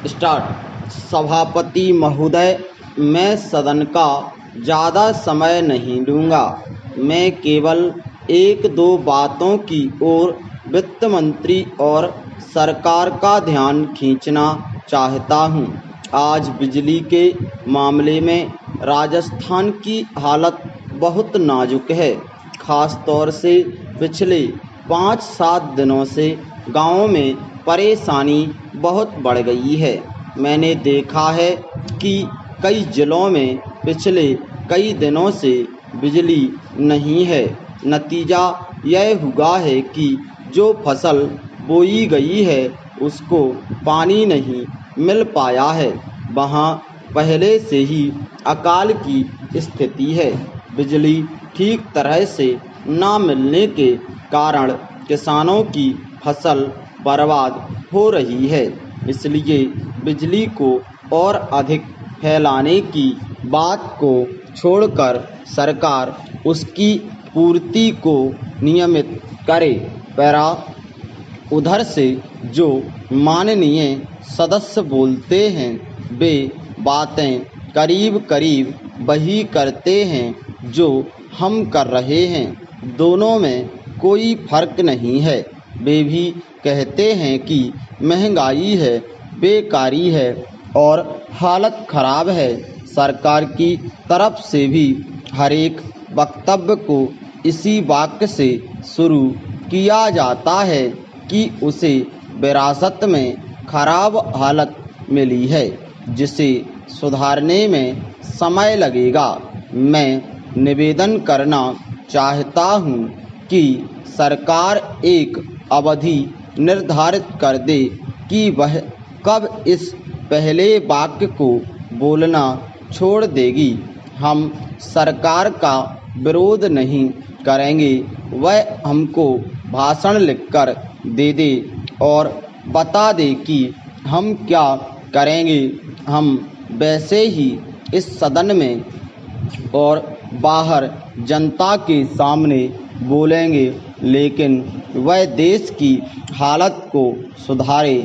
Start. सभापति महोदय, मैं सदन का ज़्यादा समय नहीं लूँगा। मैं केवल एक दो बातों की ओर वित्त मंत्री और सरकार का ध्यान खींचना चाहता हूँ। आज बिजली के मामले में राजस्थान की हालत बहुत नाजुक है। खास तौर से पिछले 5-7 दिनों से गाँव में परेशानी बहुत बढ़ गई है। मैंने देखा है कि कई जिलों में पिछले कई दिनों से बिजली नहीं है। नतीजा यह हुआ है कि जो फसल बोई गई है उसको पानी नहीं मिल पाया है। वहाँ पहले से ही अकाल की स्थिति है। बिजली ठीक तरह से ना मिलने के कारण किसानों की फसल बर्बाद हो रही है। इसलिए बिजली को और अधिक फैलाने की बात को छोड़कर सरकार उसकी पूर्ति को नियमित करे। पैरा उधर से जो माननीय सदस्य बोलते हैं वे बातें करीब करीब वही करते हैं जो हम कर रहे हैं। दोनों में कोई फर्क नहीं है। वे भी कहते हैं कि महंगाई है, बेकारी है और हालत खराब है। सरकार की तरफ से भी हर एक वक्तव्य को इसी वाक्य से शुरू किया जाता है कि उसे विरासत में खराब हालत मिली है जिसे सुधारने में समय लगेगा। मैं निवेदन करना चाहता हूँ कि सरकार एक अवधि निर्धारित कर दे कि वह कब इस पहले वाक्य को बोलना छोड़ देगी। हम सरकार का विरोध नहीं करेंगे। वह हमको भाषण लिखकर दे दे और बता दे कि हम क्या करेंगे। हम वैसे ही इस सदन में और बाहर जनता के सामने बोलेंगे, लेकिन वह देश की हालत को सुधारे।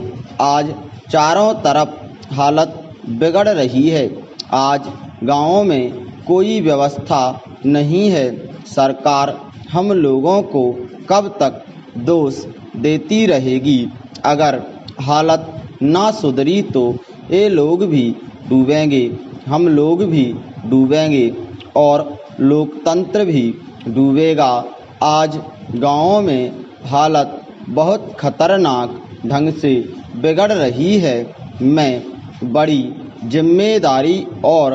आज चारों तरफ हालत बिगड़ रही है। आज गाँवों में कोई व्यवस्था नहीं है। सरकार हम लोगों को कब तक दोष देती रहेगी। अगर हालत ना सुधरी तो ये लोग भी डूबेंगे, हम लोग भी डूबेंगे और लोकतंत्र भी डूबेगा। आज गाँवों में हालत बहुत खतरनाक ढंग से बिगड़ रही है। मैं बड़ी जिम्मेदारी और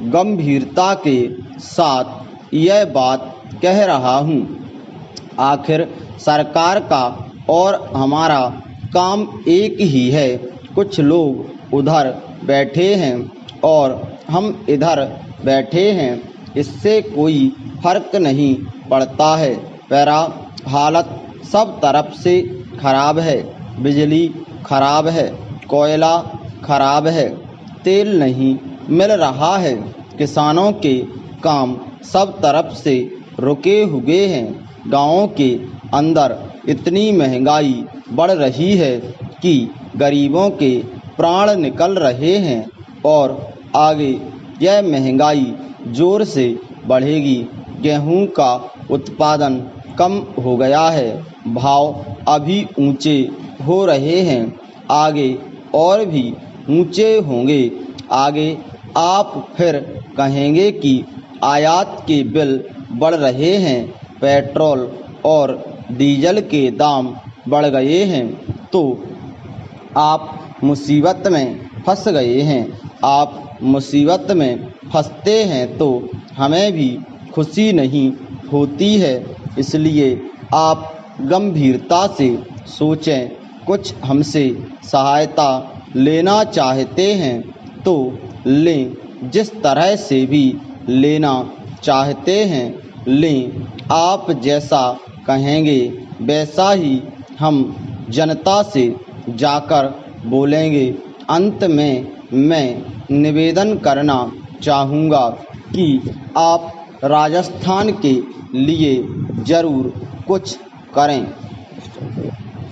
गंभीरता के साथ यह बात कह रहा हूँ। आखिर सरकार का और हमारा काम एक ही है। कुछ लोग उधर बैठे हैं और हम इधर बैठे हैं, इससे कोई फर्क नहीं पड़ता है। पैरा हालत सब तरफ से खराब है। बिजली खराब है, कोयला खराब है, तेल नहीं मिल रहा है। किसानों के काम सब तरफ से रुके हुए हैं। गाँवों के अंदर इतनी महंगाई बढ़ रही है कि गरीबों के प्राण निकल रहे हैं और आगे यह महंगाई जोर से बढ़ेगी। गेहूं का उत्पादन कम हो गया है, भाव अभी ऊंचे हो रहे हैं, आगे और भी ऊंचे होंगे। आगे आप फिर कहेंगे कि आयात के बिल बढ़ रहे हैं, पेट्रोल और डीजल के दाम बढ़ गए हैं, तो आप मुसीबत में फंस गए हैं। आप मुसीबत में फंसते हैं तो हमें भी खुशी नहीं होती है। इसलिए आप गंभीरता से सोचें। कुछ हमसे सहायता लेना चाहते हैं तो लें, जिस तरह से भी लेना चाहते हैं लें। आप जैसा कहेंगे वैसा ही हम जनता से जाकर बोलेंगे। अंत में मैं निवेदन करना चाहूँगा कि आप राजस्थान के लिए ज़रूर कुछ करें।